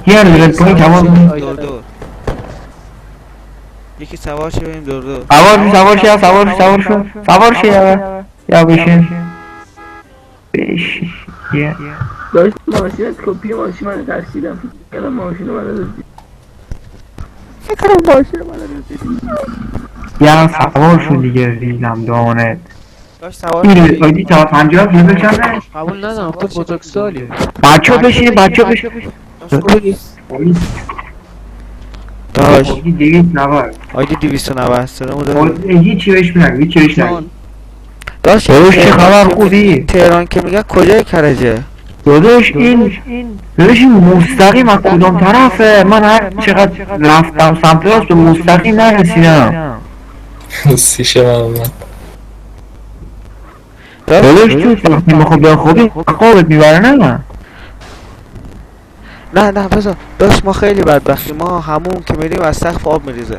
یه رو دیگه پایین تمام. دور دور یکی سوار شه بریم دور دور. سوار شو سوار شو یا بشین یه داشت ماشین از کپی ماشین من ترسیدم فکر ماشین من رسید یا سوار شو دیگه ریدم دانت. داشت سوار این آیدی تا 50 لیبل چنده؟ قبول ندارم تو بزرگسالی. بچه بشین داشت داشت آیدی 290 آیدی 290 صدامو داره. هیچی بهش میگم هیچی بهش نگم. داشت داداش چه خبر خوبی؟ تهران که میگن کجای کرجه؟ داداش این مستقیم از کدام طرفه؟ من هر چقدر رفتم سمت راست به مستقیم نرسیدم. سیشه من داداش تو وقتی میخوای بخوابی خوابت میبره نه؟ نه بذار داشت ما خیلی بدبختی ما همون که میریم از سقف آب میریزه.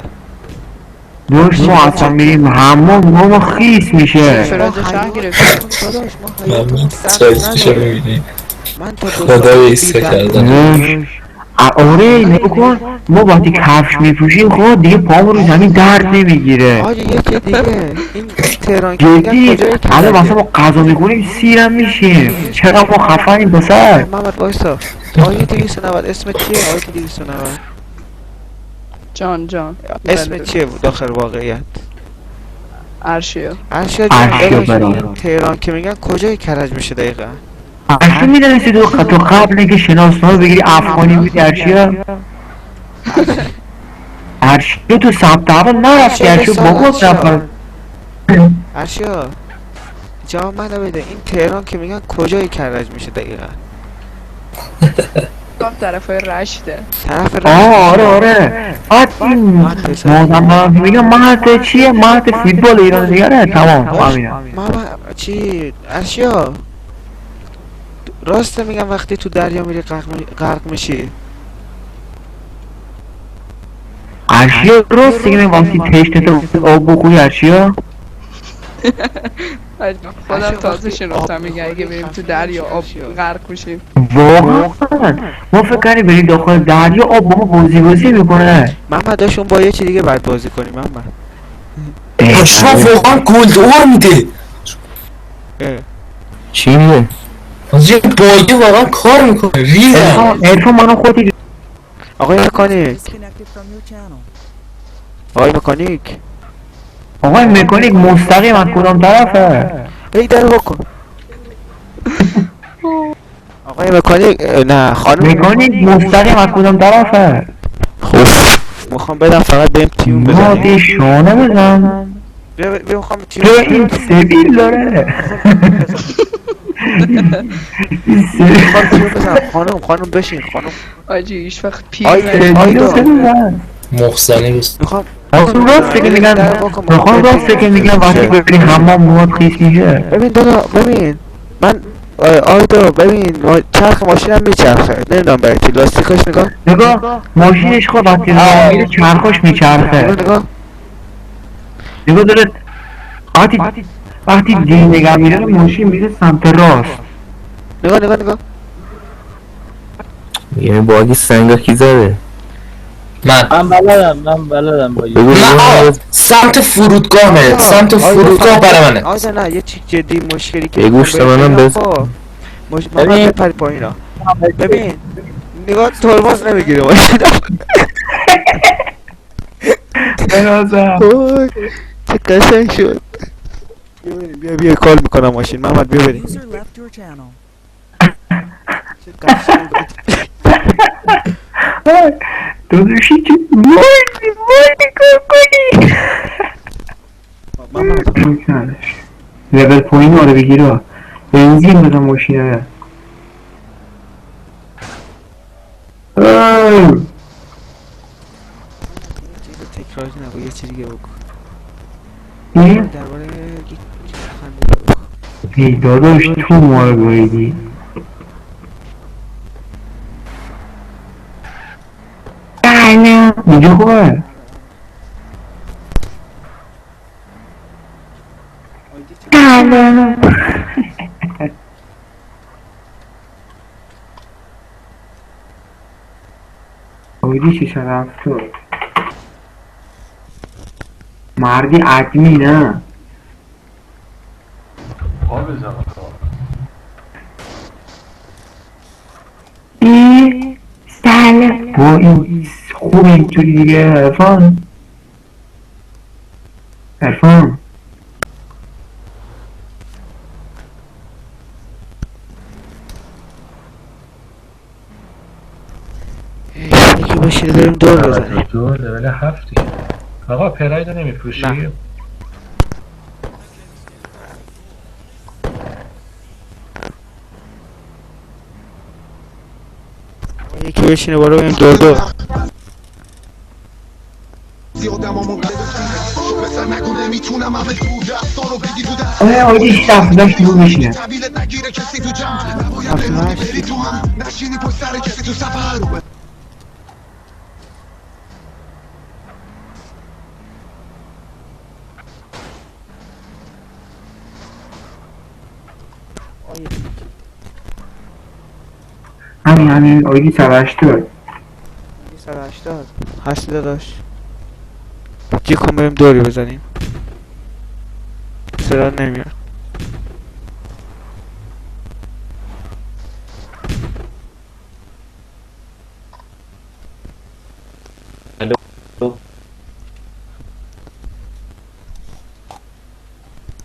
داداش ما اصلا میریم حمام ما خیس میشه. فراد شهر گرفتیم. داداش ما من سقف سیشه نداره. میبینی من تا خدا ایسته کردم. داداش آره نگاه کن ما وقتی کفش میپوشیم خب دیگه پامون رو زمین درد نمیگیره. آجی یکی دیگه این تهران که میگن جدی کجای الان مثلا کرجه؟ ما غذا میخوریم سیرم میشیم. چقدر ما خفنیم پسر. محمد وایسا آیدی 290 اسم چیه؟ آیدی 290 جان اسم چیه داخل واقعیت؟ عرشیا. ارشد ارشیا جان برام. تهران که میگن کجای کرج میشه دقیقا؟ ارشیا میدونستی تو قبل اینکه شناسنامه بگیری افغانی بودی ارشیا؟ ارشیا تو ثبت اول نرفتی ارشیا بابات نفر. ارشیا جواب منو بده این تهران که میگن کجای کرج میشه دقیقا؟ طرف های رشته. طرف آره بعد این مادم میگم مهد چیه؟ مهد فوتبال ایران دیگره. تمام همینه. محمد چی؟ ارشیا راسته میگم وقتی تو دریا میری غرق میشی؟ ارشیا راست دیگه وقتی تشنت آب بخوری ارشیا؟ خودم تازه شنفتم میگه اگه بریم تو دریا آب غرق میشیم. واقعا ما فکر کردیم بریم داخل دریا آب با ما بازی میکنه. محمد داشون با یه چی دیگه باید بازی کنیم محمد. شما واقعا گلدور میده چی میگه؟ یه باگه واقعا کار میکنه ریزم. ارفان منو خودی آقای مکانیک آقای مکانیک مستقیم از کدام طرفه؟ ای در بکن آقای مکانیک نه خانم مکانیک مستقیم از کدام طرفه؟ خوب میخوام بدم فقط بریم تیون بزنیم. مادی شانه بزن. بیا میخوام تیون تو این سبیل داره. این میخوام سبیل تیون بزنم. خانم بشین خانم. آجی ایش وقت پیر سبیل بزن. محسنی بست میخوام آخون راسته که میگن آخون راسته که میگن وقتی ببینی حمام مواد خیس میشه. ببین دادا ببین من آیدا ببین چرخ ماشینم میچرخه نمیدونم برای چی لاستیکاش نگاه ماشینش خود وقتی راه میره چرخش میچرخه. نگاه داره وقتی دی نگه میره ماشین میره سمت راست. نگاه یعنی باگی سنگا کی زده؟ من بلدم با سمت فرودگاهه سمت فرودگاه برای منه. آیدا نه یه چی جدی مشکلی که یه گوشت منم بس محمد بپری پایین ها. ببین نگاه ترمز نمیگیره ماشین. بنازم چه قشنگ شد. بیا کال میکنم ماشین محمد بیا بریم. چه قشنگ داداشی که مردی کار کنی. محمد لول پایین آره بگیره بنزین بزن ماشینه. تکرار نگو یه چی دیگه بگو این؟ درباره خنده بگو. ای داداش تو ما رو گویدی. نه اینجا خوبه. آیدی 670 مردی ادمی نه سلام با این خوب اینطوری دیگه عرفان یکی باشید بریم دور بزنیم. دور لول 7 دیگه. آقا پراید نمیفروشی؟ نه. یکی بشینه بالا بریم دور آیدی 670 شروع میشه همین آیدی 180 180 هستی داداش جی کن بریم دوری بزنیم صدا نمیاد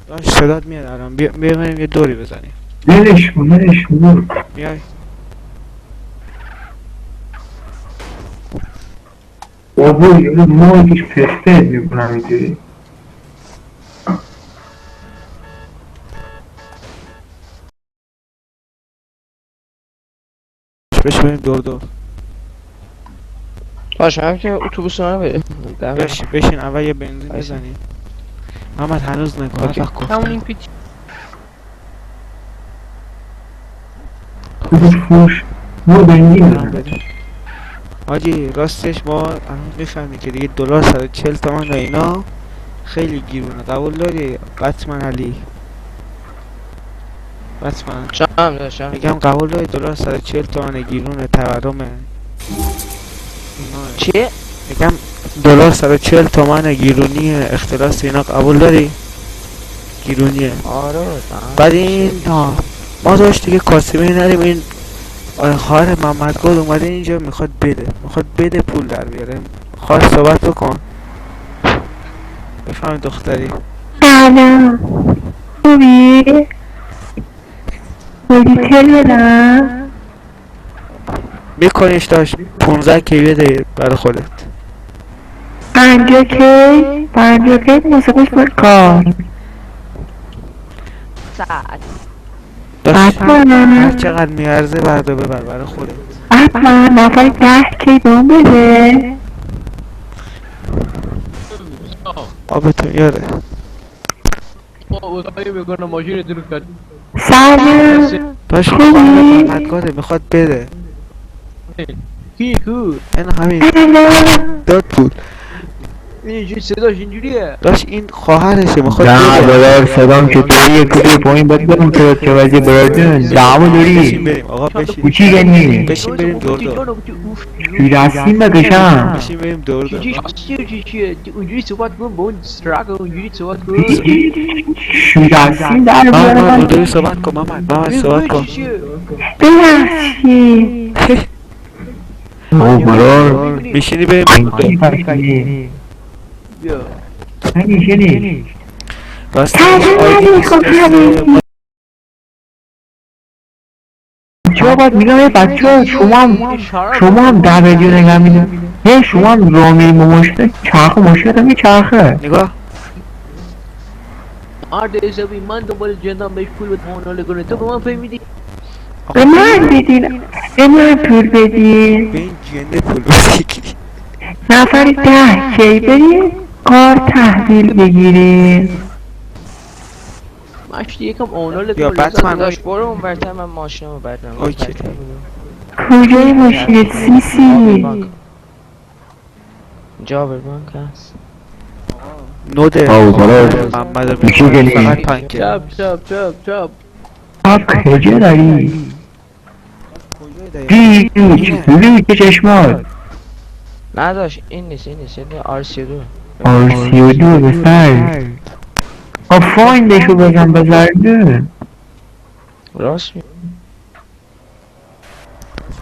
داش صدات میاد الان بیا بریم یه دوری بزنیم ولش کن بیای بابا یه مایکش پرفکت میکنم اینطوری بشه بریم دور باشه هم که اتوبوس رو بریم بشین اول یه بنزین بزنیم محمد هنوز نگاه کن همون این پیچ خودش فوش ما بنزین بده حاجی راستش ما الان میفهمی که دیگه دلار 140 تومن و اینا خیلی گیرونه قبول داری بطمن علی بطمن شام داشتم میگم قبول داری دلار 140 تومن گیرونه تورمه چیه؟ میگم دلار 140 تومن گیرونی اختلاس اینا قبول داری؟ گیرونیه آره بعد این ما داشت دیگه کاسبی نریم این خواهر محمد گل اومده اینجا میخواد بده پول در بیاره خواهر صحبت بکن بفهم دختری سلام خوبی؟ بودی تل بدم؟ میکنیش داشت 15 کی بده برای خودت 50 کی موسیقیش بود کار ساعت داشت حتما هر چقدر میارزه برده ببر برای خودت حتما نفر 10 کی بهم بده آبتون یاره سلام داشت خوبی؟ خواهر محمد گله میخواد بده کو این همین سلام داد پول اینجوری صداش اینجوریه داشت این خواهرشه میخواد نه بده دادار صدام چطوری یک کلی پایین باید برم که وجه برادن دعمو بشین داری بریم آقا بشین کوچی گنی بشین بریم دور شیرستیم بکشم بشین بریم دور اونجوری صحبت کن با اون استراک اونجوری صحبت کن شیرستیم در محمد بیارم اونجوری صحبت کن محمد صحبت کن ببخشید او برار میشینی بریم بیا نمیشنی راستش سلام آیدی علیکم حبیبی چرا باید میگم بچه شما هم در ویدیو نگم میدیم نه شما هم رامی مماشته چرخه ماشته هم یه چرخه نگاه آرد حسابی من دنبال جندم بهش پول به حاله کنه تو به من فهمیدی به من بدین به من پول بدین به این جنده پول بسیگی نفر 10 کی بریم کار تحویل بگیریم مشتی یکم آنال یا بطمن داشت برو اون برتر من ماشینمو بردم اوکی. کجای ماشینت سیسی جابر بانک هست نوده آو برار محمد میشه رو گلی. فقط پنکه چپ آب کجا داری؟ کجای دقیقا؟ لوی که چشمات نداشت این نیست این RC2 RC2 بسر فایندشو بزن بزرگه راست می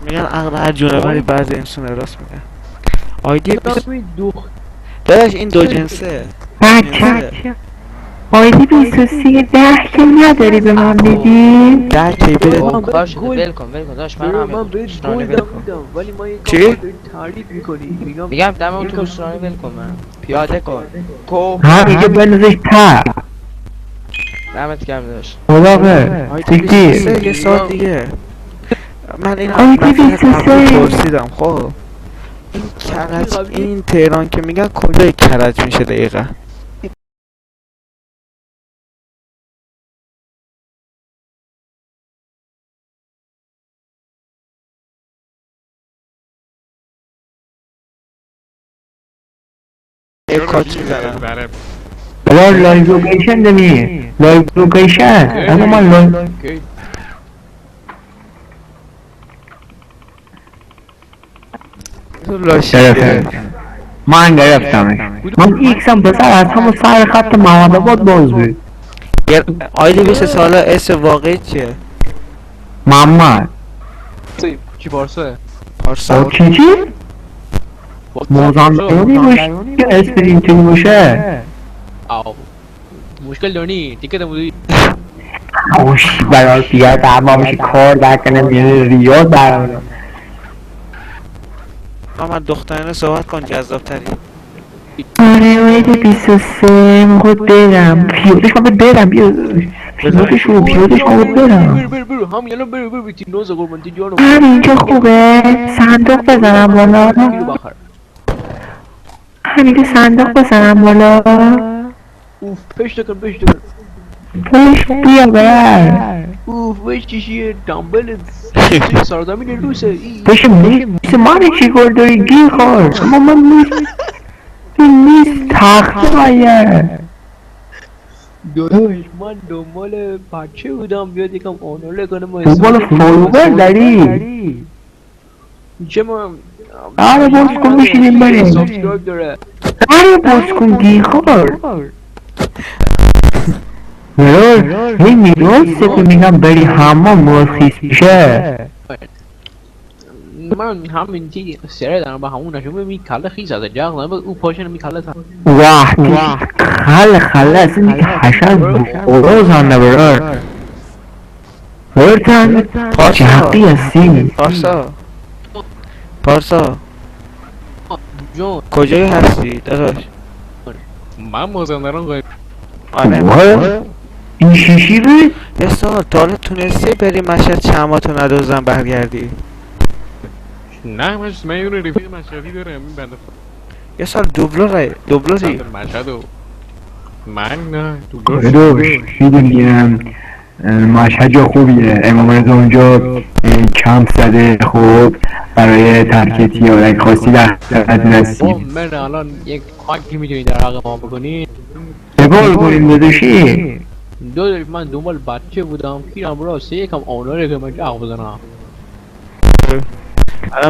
میگن عقل هر جونه ولی بعضی انسان راست میگن. آیدی دو داداش این دو جنسه بچه آیدی 23 10 که نداری به من بدی؟ 10 کی بده کار شده ول کن داشت من من همه بهت دوستانه گل ول کن بودم ولی ما یک چی؟ کار داری تعریف میکنی میگم دم اتوبوسرانی ول کن من پیاده کن کو همینجا بندازش تا دمت گرم داشت خداقه آیدی سیکتی 23 یه سال دیگه من این آیدی 23 پرسیدم خب این کرج این تهران که میگن کجای کرج میشه دقیقا؟ یه کارت میزنم بابا لایو لوکیشن دمی لایو لوکیشن اما من لایو من گرفتمش من ایکسم بسر از همون سر خط محمد آباد باز بود آیدی 20 ساله اس واقعی چیه؟ محمد چی پارسه پارسا چی؟ موزاندرونی باشه که اسپرینتونی باشه آو مشکل داری تیکت بودی اوش برای بیاد اما باشه کار درکنه میره ریاض برای من دخترانه صحبت کن جذاب تری آره آیدی 23 میخواد برم پیادش ما برم بیا پیادش ما برم برو هم یلا برو بیتی نوزه قربانتی جانو همینجا خوبه صندوق بزنم بالا همینجا صندوق بزنم بالا اوف پشت کن پوش بیا بر اوف وش چیشیه دامبل سرزمین روسه بشه میست من چی کار داری گی خور اما من نیست تخته باید داداش من دنبال بچه بودم بیاد یکم آناله کنه ما دنبال فالوور داری چه من آره باز کن بشینیم بریم سابسکرایب داره آره باز کن گی خور مرور هی میراسته که میگم بری حمام مرخیص میشه من همین چی سره دارم با همون نشون می کله خیز از جاغ نه او پاشن می کله تا واه خله اصلا دیگه حشن بروزان نبرار برتن چه حقی هستی پارسا جون کجایی هستی داداش؟ من مازندران قایم آره این شیشی بود؟ یه سال تا حالا تونستی بری مشهد چماتو ندوزن برگردی؟ نه من یه رفیق مشهدی دارم این بنده یه سال دوبلوری مشهدو من نه دوبلور دوش میدونیم مشهد جا خوبیه امام رضا اونجا کمپ زده خوب برای ترکتی یا اگه خواستی در نسیم من الان یک کانکی میتونی در حق ما بکنی بگل کنیم داداشی داداش من دنبال بچه بودم پیرم راسته یکم آناره که من جاغ بزنم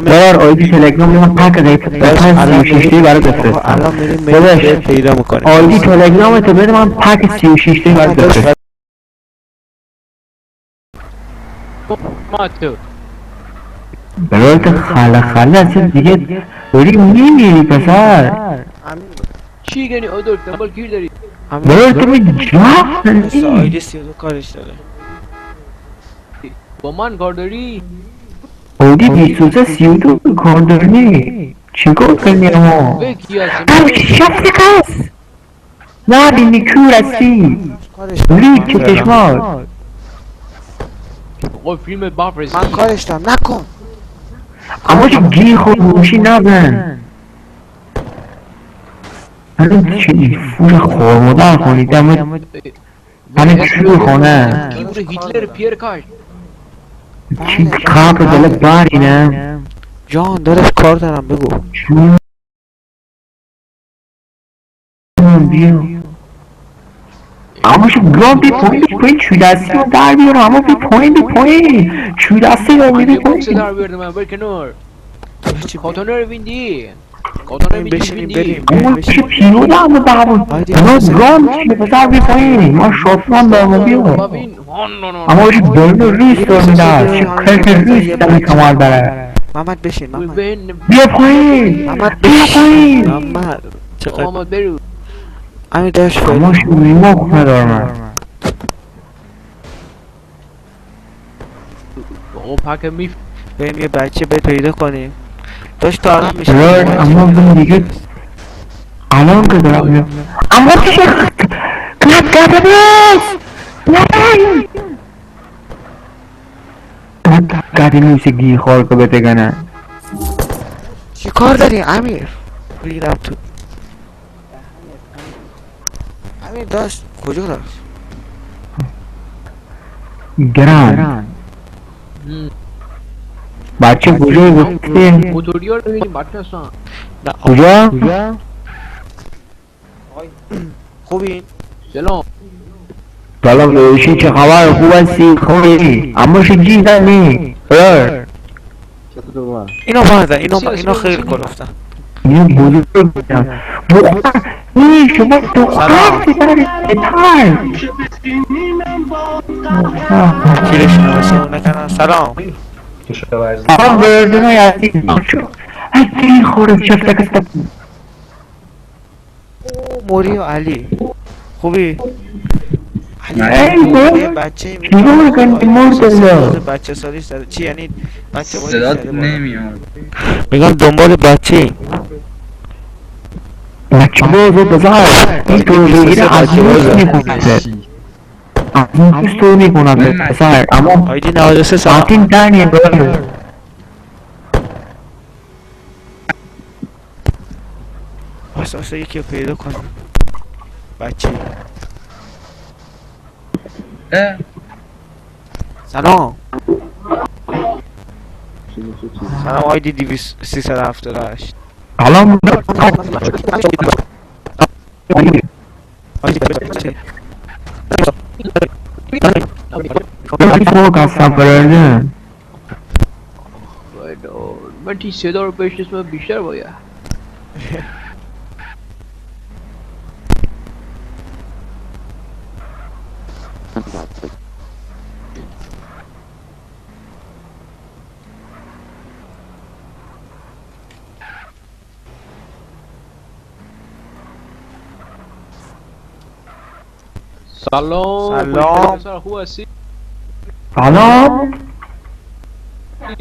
برار آیدی تلگرام من پک قیفت 36 برای بفرستم الان میریم میریم پیدا میکنیم آیدی تلگرام تو بده من پک 36 برای بفرستم ما تو برار تو خله اصلا دیگه داری میمیری پسر چی گنی آدولف دنبال گیر داری برار تو می جا آیدی 32 کارش داره با من کار داری آیدی 23 32 کار داری چی کار کنی اما بکی هستم شفت قص نبینی کور هستی ریک که چشمات آقا فیلم بفرستی من کارش دارم نکن اما چه گی خود موشی نزن الان چی فور خورمودن خونید اما الان چی خونه گیبر هیتلر پیر کاش چی کار دل بارینم جان دارش کار دارم بگو چون بیا اما شو گرام بی پوین چوی دستی رو در بیارم اما بی پوین چوی دستی رو بی بکس پوین در بیارده من بر کنار کاتانه رو بیندی بشینیم بریم اما چه پیرو دارم دعوان اما گام چیه بذار بی پایین ما شافران دارم بیا اما باشه دارم ریس دارم در چه کلک ریس دارم کمال داره محمد بشین محمد بیا پایین محمد بیا پایین محمد چقدر محمد برو امیر داشت اما شما خونه دارم آقا پاک میف بریم یه بچه پیدا کنیم داشت تا الان میشه راد اما من دیگه الان که دارم میام اما چه کلک کرده نیست کلک کرده نیست گی خوار که بتگنه چی کار داری امیر ریدم تو امیر داشت کجا داشت گران بچه کجا گفته موتوریا رو ببینیم بچه هستن کجا خوبی سلام سلام داداشی چه خبر خوب هستی خوبی اما شجی زنی اینو بردن اینو خیلی گرفتن اینو بزرگ بودم دختر این شما دختر بتر کیرش نوشتون نکنن سلام سلام بردن های عزیز هستی خورم شفته کسته موری و علی خوبی؟ ای بابا یه بچه چیکار کنی مرتضی بچه سالیش زده چی یعنی بچه صدات نمیاد میگم دنبال بچه بچه بازو بزار این تو بگیره از روز میکنه از روز تو میکنه بزار اما آیدی 93 سلام آتین دنیه بره احساسه یکی رو پیدا کنم بچه سلام سلام آیدی 378 سلام فوق هستم برده من تی صدا رو بشناسم بیشتر باید سلام خوب هستی؟ سلام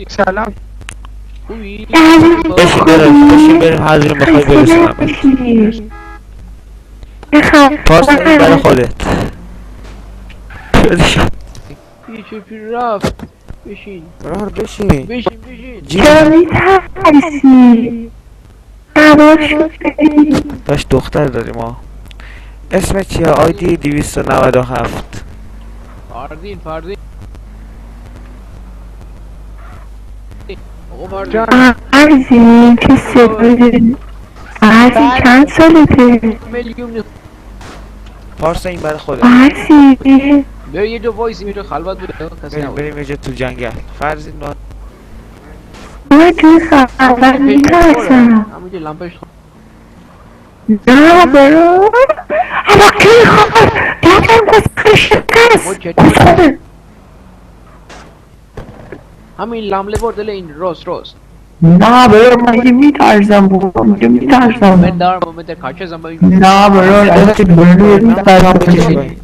سلام خوبی؟ بشین بریم حضور بخوای برسونم پارسل برای خودت پیچه پیر رفت بشین برار بشین بشین چرا میترسی قبول شد داشت دختر داریم ها اسم چیه آیدی 297 فردین آقا فردین عرضی چه سبب عرضی چند سالته میلیون پارسا این برای خودت عرضی بری یه جا وایسی میره خلوت بوده کسی نبود بریم یه جا تو جنگل فرض این من توی خبر میترسم همونجا لمپش نه برو اما کی خبر دیدم گذارش شکست همین لمله بردل این راست نه برو من یه میترسم بابا میگه میترسم من دارم من در کاچه زنبا نه برو از برو میترسم بکشی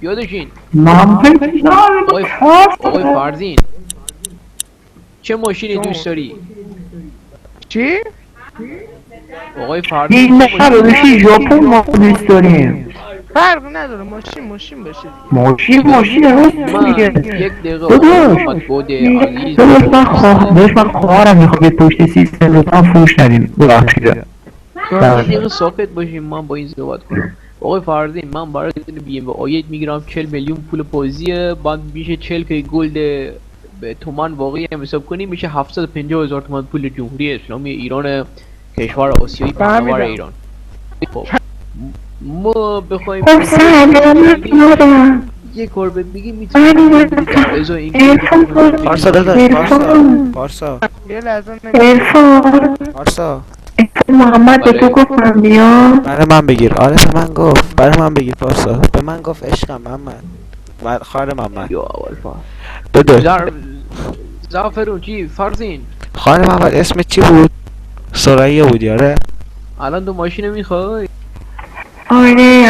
یادشین من آقای فردین چه ماشینی دوست داری؟ چی؟ آقای فردین این نه بشی ژاپن ما دوست داریم فرق نداره ماشین باشه ماشین راست میگه یک دقیقه محمد بوده عزیز داشت من خواهرم میخواد پشت سیستم رو هم فروش ندیم ببخشید یک دقیقه ساکت باشیم من با این صحبت کنم آقای فردین من برای بی ام آید میگیرم 40 میلیون پول پوزیه بعد میشه 40 که گلد به تومان واقعی هم حساب کنیم میشه 750,000 تومان پول جمهوری اسلامی ایران کشور آسیایی پهناور ایران خب ما بخوایم یک کار بهت بگیم میتونیم ازا این پارسا داداش پارسا یه لحظه پارسا محمد به تو گفتم بیا. برای من بگیر. آره به من گفت. برای من بگیر پارسا. به من گفت عشقم محمد. خواهر محمد. یا اول فار بده. زعفرون چی فرزین خواهر محمد اسمت چی بود؟ سرایه بود یاره. الان تو ماشین میخوای آره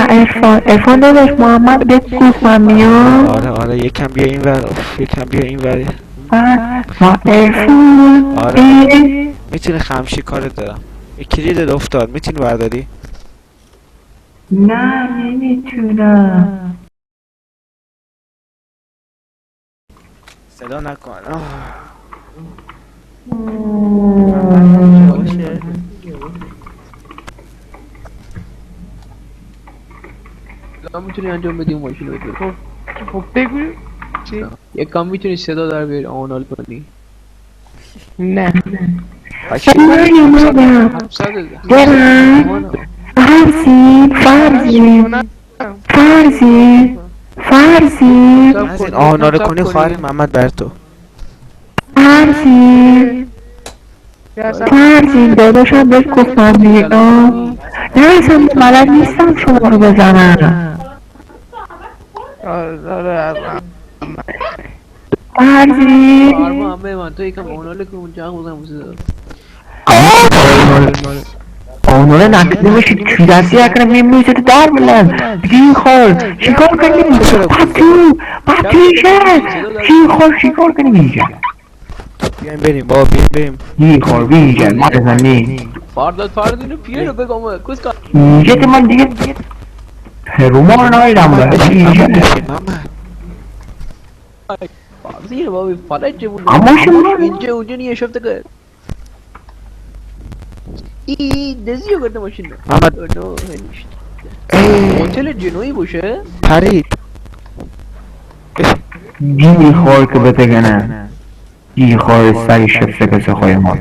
ارفان داداش محمد بهت گفتم بیا. آره یکم بیا این ور. یکم بیا این ور. ما ارفان آره میتونی خمشی کارت دارم. کلیدت افتاد میتونی برداری؟ نه نمیتونم. صدا نکن. الان میتونی انجام بدی اون ماشین رو بگیر. خب بگو چی؟ یک کم میتونی صدا در بیاری آنال کنی نه من اومدم. 700 برم فرزین از این آهنا رو کنی خواهر محمد بر تو. فرزین داداشم بهت گفتم بیا. نه اصلا بلد نیستم شما رو بزنم. فرزین آرما همه من تو یکم آنال کن اونجا بزن موسیقی آنوره نکده باشی چی دستی اکنم میمونی تو در بلند شیخور شیکار کنی پتوشه شیکار کنی بیجن بیایم بریم بابا بریم. شیخور بیجن ما بزنی فردینو پیه رو بگم کس کن بیجت من دیگه رومان نایدم بیجن فردین بابی فلج بود اما شما اینجا اونجا نیه شفته کرد ای دزیو کرده ماشین رو محمد هتل جنویی باشه پرید. جیخور که بتگنه جیخور سری شفته کسی خوی ما